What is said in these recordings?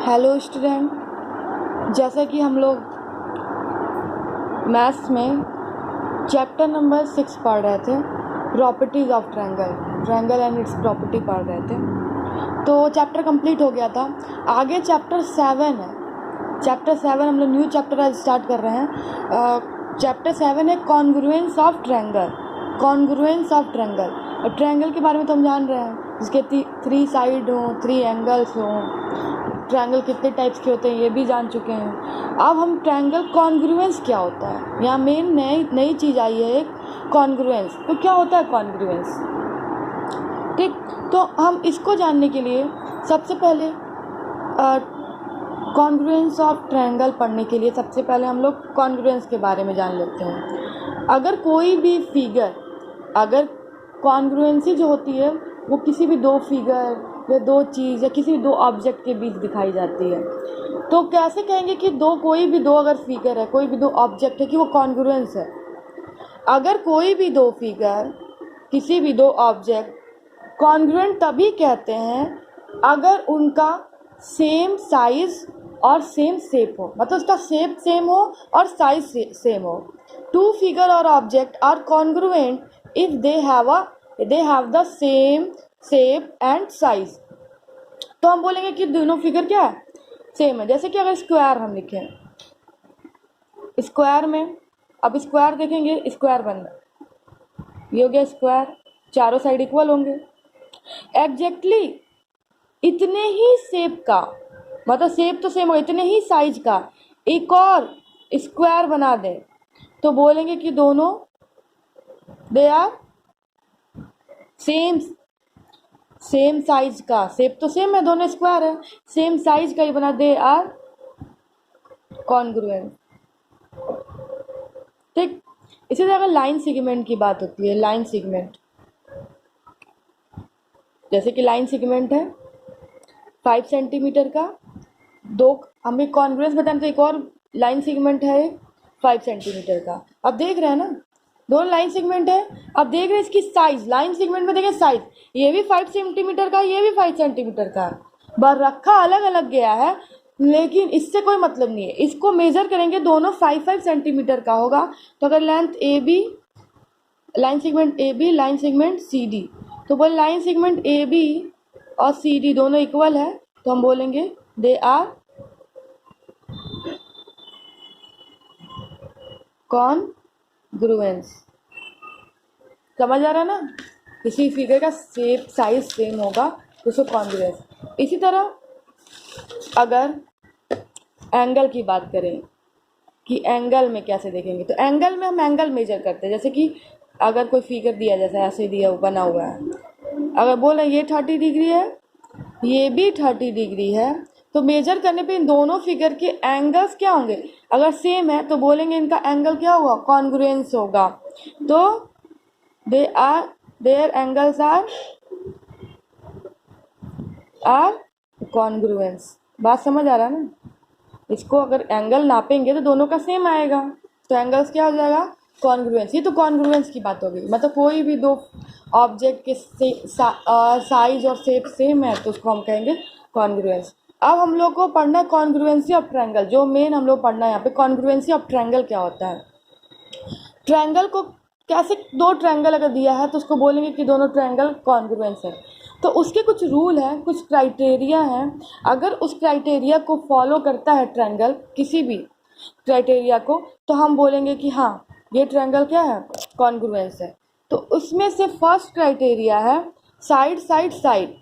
Hello student, जैसा कि हम लोग मैथ्स में चैप्टर नंबर 6 पढ़ रहे थे, properties of triangle and it's property पढ़ रहे थे। तो चैप्टर कंप्लीट हो गया था। आगे चैप्टर 7 है। चैप्टर 7 हम लोग न्यू चैप्टर आज स्टार्ट कर रहे हैं। चैप्टर 7 है congruence of triangle. Congruence of triangle, और ट्रायंगल के बारे में तो हम जान रहे हैं, जिसके 3 साइड हों, 3 एंगल्स हों। ट्रायंगल कितने टाइप्स के होते हैं ये भी जान चुके हैं। अब हम ट्रायंगल कॉन्ग्रुएंस क्या होता है, यहाँ मेन नई चीज़ आई है एक कॉन्ग्रुएंस। तो क्या होता है कॉन्ग्रुएंस? ठीक, तो हम इसको जानने के लिए सबसे पहले कॉन्ग्रुएंस ऑफ ट्रायंगल पढ़ने के लिए सबसे पहले हम लोग कॉन्ग्रुएंस के बारे में जान लेते हैं। अगर कोई भी फिगर, अगर कॉन्ग्रुएंसी जो होती है वो किसी भी 2 फिगर या 2 चीज़ या किसी भी 2 ऑब्जेक्ट के बीच दिखाई जाती है, तो कैसे कहेंगे कि कोई भी 2 अगर फिगर है, कोई भी 2 ऑब्जेक्ट है कि वो कॉन्ग्रुएंस है? अगर कोई भी 2 फिगर, किसी भी 2 ऑब्जेक्ट कॉन्ग्रुएंट तभी कहते हैं अगर उनका सेम साइज और सेम शेप हो, मतलब उसका शेप सेम हो और साइज सेम हो। 2 फिगर और object are congruent if they have the same shape and size. तो हम बोलेंगे कि दोनों फिगर क्या है, सेम है। जैसे कि अगर स्क्वायर हम लिखें, स्क्वायर में अब स्क्वायर देखेंगे, स्क्वायर बन रहा, ये हो गया स्क्वायर, चारों साइड इक्वल होंगे। एग्जैक्टली इतने ही शेप का, मतलब शेप तो सेम हो, इतने ही साइज का एक और स्क्वायर बना दें तो बोलेंगे कि दोनों दे आर सेम साइज का। शेप तो सेम है, दोनों स्क्वायर है, सेम साइज का ही बना, दे आर कॉन्ग्रुएंट। ठीक, इसी तरह अगर लाइन सेगमेंट की बात होती है, लाइन सेगमेंट, जैसे कि लाइन सेगमेंट है 5 सेंटीमीटर का, 2 हमें कॉन्ग्रुएंस बताना, तो एक और लाइन सेगमेंट है 5 सेंटीमीटर का। अब देख रहे हैं ना, 2 लाइन सेगमेंट है। अब देख रहे हैं इसकी साइज, लाइन सेगमेंट में देखें साइज, ये भी 5 सेंटीमीटर का, ये भी 5 सेंटीमीटर का, पर रखा अलग अलग गया है, लेकिन इससे कोई मतलब नहीं है। इसको मेजर करेंगे, दोनों 5 सेंटीमीटर का होगा। तो अगर length A B, line segment A B, line segment C D, तो बोले लाइन सेगमेंट ए बी और सी डी दोनों इक्वल है, तो हम बोलेंगे दे आर कॉन्ग्रुएंस। समझ आ रहा है ना? किसी फिगर का शेप साइज सेम होगा तो उसको कॉन्ग्रुएंस। इसी तरह अगर एंगल की बात करें कि एंगल में कैसे देखेंगे, तो एंगल में हम एंगल मेजर करते हैं। जैसे कि अगर कोई फिगर दिया, जैसे ऐसे दिया बना हुआ है, अगर बोले ये 30 डिग्री है, ये भी 30 डिग्री है, तो मेजर करने पे इन दोनों फिगर के एंगल्स क्या होंगे? अगर सेम है तो बोलेंगे इनका एंगल क्या होगा, कॉन्ग्रुएंस होगा। तो देयर एंगल्स आर कॉन्ग्रुएंस। बात समझ आ रहा है ना? इसको अगर एंगल नापेंगे तो दोनों का सेम आएगा, तो एंगल्स क्या हो जाएगा, कॉन्ग्रुएंस। ये तो कॉन्ग्रुएंस की बात हो गई, मतलब कोई भी 2 ऑब्जेक्ट के साइज और शेप सेम है तो उसको हम कहेंगे कॉन्ग्रुएंस। अब हम लोग को पढ़ना है कॉन्ग्रुएंसी ऑफ ट्रायंगल। जो मेन हम लोग पढ़ना है यहाँ पे, कॉन्ग्रुएंसी ऑफ ट्रायंगल क्या होता है। ट्रायंगल को कैसे, 2 ट्रायंगल अगर दिया है तो उसको बोलेंगे कि दोनों ट्रायंगल कॉन्ग्रुएंस है। तो उसके कुछ रूल हैं, कुछ क्राइटेरिया हैं। अगर उस क्राइटेरिया को फॉलो करता है ट्रायंगल, किसी भी क्राइटेरिया को, तो हम बोलेंगे कि हाँ ये ट्रायंगल क्या है, कॉन्ग्रुएंस है। तो उसमें से फर्स्ट क्राइटेरिया है side side side.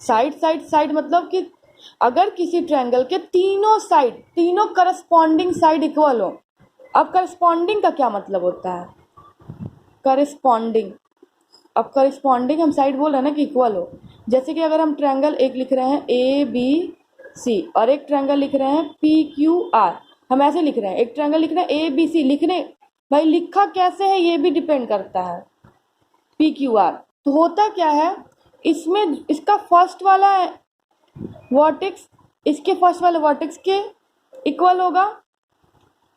Side side side मतलब कि अगर किसी ट्रायंगल के तीनों साइड, तीनों करस्पॉन्डिंग साइड इक्वल हो। अब करस्पॉन्डिंग का क्या मतलब होता है, करस्पॉन्डिंग, अब करस्पॉन्डिंग हम साइड बोल रहे हैं ना कि इक्वल हो। जैसे कि अगर हम ट्रायंगल एक लिख रहे हैं ए बी सी और एक ट्रायंगल लिख रहे हैं पी क्यू आर, हम ऐसे लिख रहे हैं, एक ट्रायंगल लिख रहे हैं ए बी सी, लिखने भाई लिखा कैसे है ये भी डिपेंड करता है, पी क्यू आर। तो होता क्या है, इसमें इसका फर्स्ट वाला वर्टेक्स इसके फर्स्ट वाले वर्टेक्स के इक्वल होगा,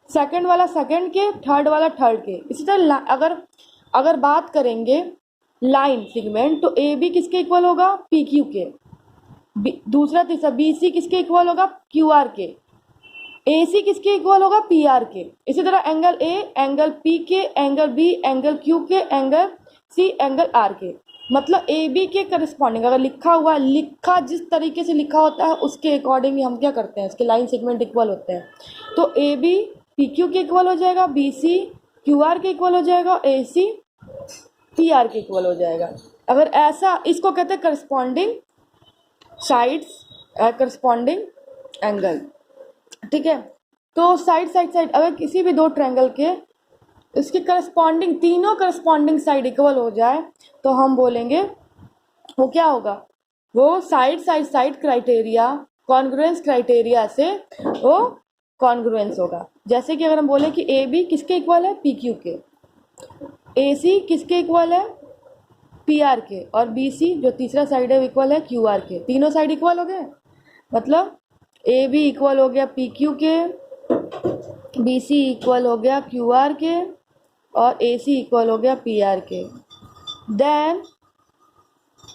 सेकंड वाला सेकंड के, थर्ड वाला थर्ड के। इसी तरह अगर बात करेंगे लाइन सेगमेंट, तो ए बी किसके इक्वल होगा, पी क्यू के। दूसरा तीसरा बी सी किसके इक्वल होगा, क्यू आर के। ए सी किसके इक्वल होगा, पी आर के। इसी तरह एंगल ए एंगल पी के, एंगल बी एंगल क्यू के, एंगल सी एंगल आर के। मतलब ए बी के करस्पॉन्डिंग अगर लिखा हुआ, लिखा जिस तरीके से लिखा होता है उसके अकॉर्डिंग ही हम क्या करते हैं, इसके लाइन सेगमेंट इक्वल होते हैं। तो ए बी पी क्यू के इक्वल हो जाएगा, बी सी क्यू आर के इक्वल हो जाएगा, ए सी पी आर के इक्वल हो जाएगा। अगर ऐसा, इसको कहते हैं करस्पॉन्डिंग साइड्स, करस्पॉन्डिंग एंगल। ठीक है, तो साइड साइड साइड अगर किसी भी दो ट्रायंगल के इसके करस्पॉन्डिंग, तीनों करस्पॉन्डिंग साइड इक्वल हो जाए तो हम बोलेंगे वो क्या होगा, वो side side side criteria, congruence criteria से वो कॉन्ग्रुएंस होगा। जैसे कि अगर हम बोले कि ए बी किसके इक्वल है, पी क्यू के, ए सी किसके इक्वल है, पी आर के, और बी सी जो तीसरा साइड है इक्वल है क्यू आर के। तीनों साइड इक्वल हो गए, मतलब ए बी इक्वल हो गया पी क्यू के, बी सी इक्वल हो गया क्यू आर के, और ए सी इक्वल हो गया पी आर के। देन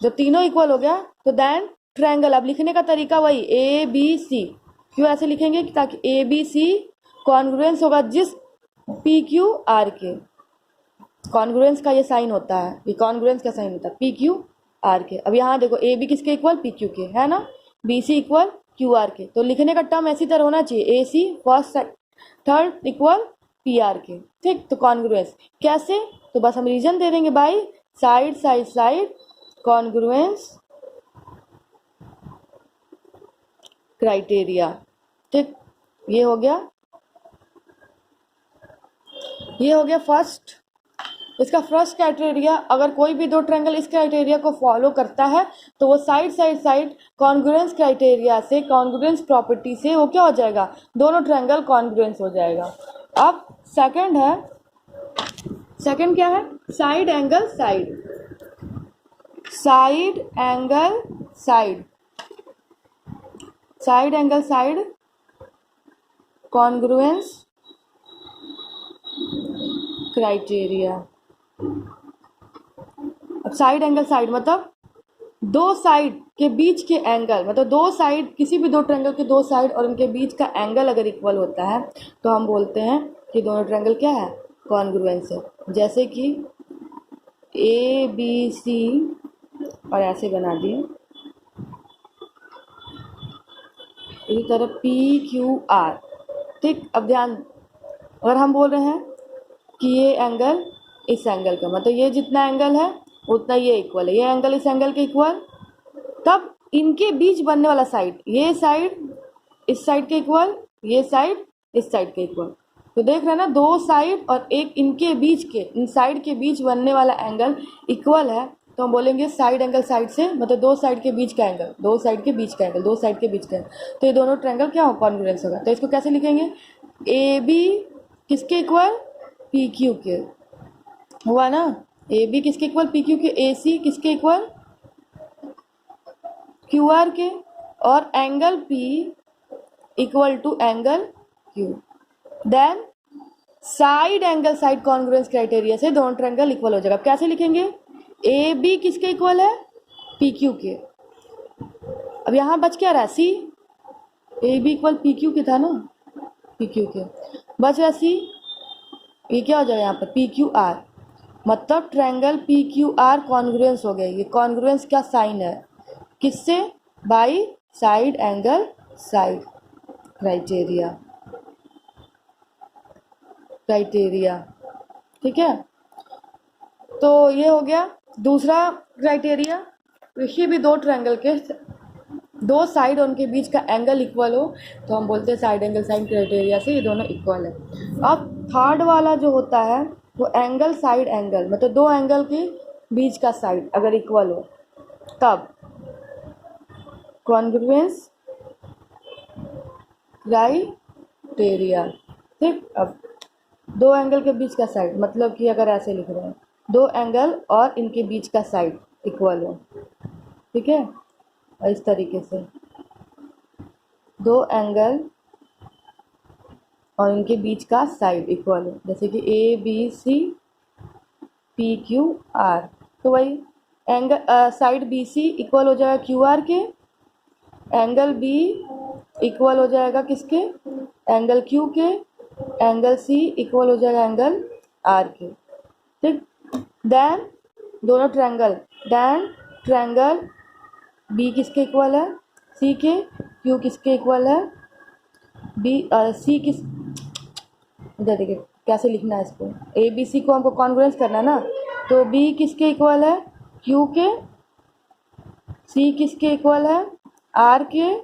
जब तीनों इक्वल हो गया तो देन ट्रायंगल, अब लिखने का तरीका वही ए बी सी। क्यों ऐसे लिखेंगे, ताकि ए बी सी कॉन्ग्रुएंस होगा जिस पी क्यू आर के। कॉन्ग्रुएंस का ये साइन होता है, ये कॉन्ग्रुएंस का साइन होता है पी क्यू आर के। अब यहाँ देखो ए बी किसके इक्वल, पी क्यू के, है ना, B C equal Q R के। तो लिखने का टर्म ऐसी तरह होना चाहिए, A C first third equal P R के। ठीक, तो कॉन्ग्रुएंस कैसे, तो बस हम रीजन दे देंगे by side side side congruence criteria. ठीक, ये हो गया फर्स्ट। इसका फर्स्ट क्राइटेरिया, अगर कोई भी दो ट्रायंगल इस क्राइटेरिया को फॉलो करता है तो वो side side side congruence criteria से, कॉन्ग्रुएंस प्रॉपर्टी से वो क्या हो जाएगा, दोनों ट्रायंगल कॉन्ग्रुएंस हो जाएगा। अब सेकंड है, सेकंड क्या है, side angle side, side angle side, side angle side congruence criteria. अब साइड एंगल साइड मतलब दो साइड के बीच के एंगल, मतलब दो साइड, किसी भी दो ट्रायंगल के दो साइड और उनके बीच का एंगल अगर इक्वल होता है तो हम बोलते हैं कि दोनों ट्रायंगल क्या है, कॉन्ग्रुएंस है। जैसे कि ए बी सी और ऐसे बना दिए, इसी तरह पी क्यू आर। ठीक, अब ध्यान, अगर हम बोल रहे हैं कि ये एंगल इस एंगल का, मतलब ये जितना एंगल है उतना ये इक्वल है, ये एंगल इस एंगल के इक्वल, तब इनके बीच बनने वाला साइड, ये साइड इस साइड के इक्वल, ये साइड इस साइड के इक्वल। तो देख रहे हैं ना, दो साइड और एक इनके बीच के, इन साइड के बीच बनने वाला एंगल इक्वल है, तो हम बोलेंगे साइड एंगल साइड से, मतलब दो साइड के बीच का एंगल, दो साइड के बीच का एंगल, दो साइड के बीच का एंगल। तो ये दोनों ट्रायंगल क्या हो, कॉन्ग्रुएंस होगा। तो इसको कैसे लिखेंगे, ए बी किसके इक्वल, पी क्यू के, हुआ ना, ए बी किसके इक्वल, पी क्यू के, ए सी किसके इक्वल, क्यू आर के, और angle P equal to angle Q. Then side angle side congruence criteria से दोनों ट्रायंगल इक्वल हो जाएगा। कैसे लिखेंगे, ए बी किसके इक्वल है, पी क्यू के। अब यहाँ बच क्या रहा, C, A B equal P Q के था ना, पी क्यू के बच रहा सी, ये क्या हो जाएगा यहाँ पर, पी क्यू आर, मतलब triangle P Q are congruence हो गए। ये कॉन्ग्रुएंस क्या साइन है, किससे, by side angle side criteria, criteria. ठीक है, तो ये हो गया दूसरा क्राइटेरिया। किसी भी दो ट्रायंगल के दो साइड और उनके बीच का एंगल इक्वल हो तो हम बोलते हैं साइड एंगल साइन क्राइटेरिया से ये दोनों इक्वल है। अब थर्ड वाला जो होता है वो एंगल साइड एंगल, मतलब दो एंगल के बीच का साइड अगर इक्वल हो तब कॉन्ग्रुएंस क्राइटेरिया। ठीक, अब दो एंगल के बीच का साइड, मतलब कि अगर ऐसे लिख रहे हैं, दो एंगल और इनके बीच का साइड इक्वल हो, ठीक है, और इस तरीके से दो एंगल और इनके बीच का साइड इक्वल हो, जैसे कि A B C P Q R, तो वही angle side B C equal हो जाएगा क्यू आर के, एंगल बी इक्वल हो जाएगा किसके, एंगल क्यू के, एंगल सी इक्वल हो जाएगा एंगल आर के। ठीक, देन दोनों ट्रायंगल, देन ट्रायंगल बी किसके इक्वल है, सी के, क्यू किसके इक्वल है, बी सी किस, इधर देखिए कैसे लिखना है इसको, ए बी सी को हमको कॉन्ग्रुएंस करना है ना, तो बी किसके इक्वल है, क्यू के, सी किसके इक्वल है, आर के,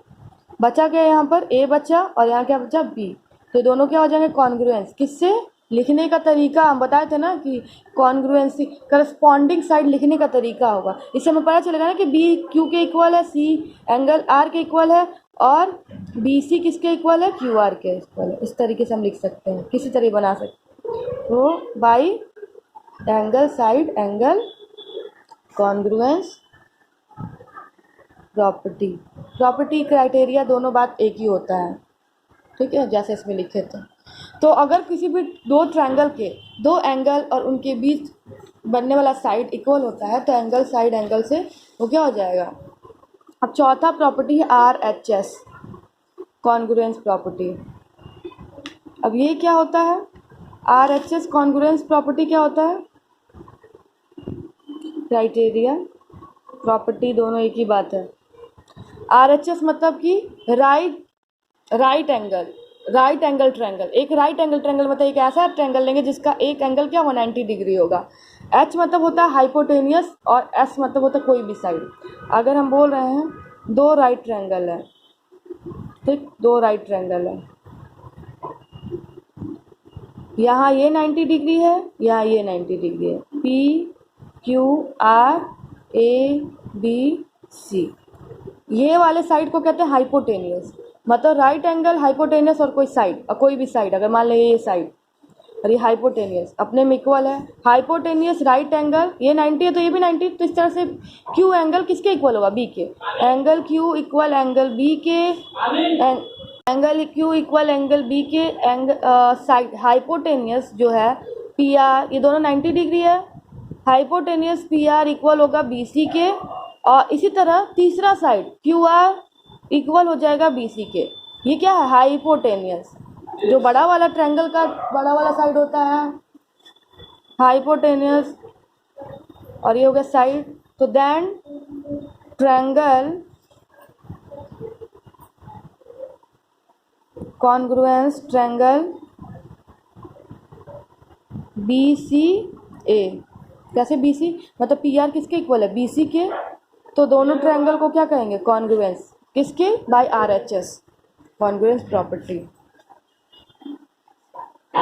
बचा क्या यहाँ पर, ए बचा और यहाँ क्या बचा, बी, तो दोनों क्या हो जाएंगे कॉन्ग्रुएंस। किससे, लिखने का तरीका हम बताए थे ना कि कॉन्ग्रुएंसी करस्पॉन्डिंग साइड लिखने का तरीका होगा, इससे हमें पता चलेगा ना कि बी क्यू के इक्वल है, सी एंगल आर के इक्वल है और बी सी किसके इक्वल है, क्यू आर के इक्वल है। इस तरीके से हम लिख सकते हैं, किसी तरह बना सकते हैं। तो by angle side angle congruence property criteria दोनों बात एक ही होता है। ठीक है, जैसे इसमें लिखे थे। तो अगर किसी भी दो ट्रायंगल के दो एंगल और उनके बीच बनने वाला साइड इक्वल होता है तो एंगल साइड एंगल से वो क्या हो जाएगा। अब चौथा प्रॉपर्टी है RHS कॉन्ग्रुएंस प्रॉपर्टी। अब ये क्या होता है, RHS कॉन्ग्रुएंस प्रॉपर्टी क्या होता है, क्राइटेरिया प्रॉपर्टी दोनों एक ही बात है। RHS मतलब कि राइट एंगल ट्रायंगल। एक राइट एंगल ट्रायंगल मतलब एक ऐसा ट्रायंगल लेंगे जिसका एक एंगल क्या 190 डिग्री होगा। H मतलब होता है हाइपोटेनियस और S मतलब होता है कोई भी साइड। अगर हम बोल रहे हैं दो राइट ट्रायंगल है, ठीक, दो राइट ट्रायंगल है, यहाँ ये 90 डिग्री है, यहाँ ये 90 डिग्री है, PQR ABC, ये वाले साइड को कहते हैं हाइपोटेनियस। मतलब राइट एंगल हाइपोटेनियस और कोई साइड और कोई भी साइड, अगर मान लें ये साइड और ये हाइपोटेनियस अपने में इक्वल है। हाइपोटेनियस राइट एंगल ये 90 है तो ये भी 90, तो इस तरह से क्यू एंगल किसके इक्वल होगा, बी के। Angle Q equal angle B के, angle Q equal angle B के, साइड हाइपोटेनियस जो है पी आर, ये दोनों 90 डिग्री है, हाइपोटेनियस पी आर इक्वल होगा बी सी के, और इसी तरह तीसरा साइड क्यू आर इक्वल हो जाएगा बी सी के। ये क्या है, हाइपोटेनियस, जो बड़ा वाला ट्रायंगल का बड़ा वाला साइड होता है हाइपोटेनियस, और ये हो गया साइड। तो then triangle congruence triangle BCA, कैसे BC मतलब PR किसके इक्वल है, BC के, तो दोनों ट्रायंगल को क्या कहेंगे कॉन्ग्रुएंस, किसके, बाय RHS कॉन्ग्रुएंस प्रॉपर्टी।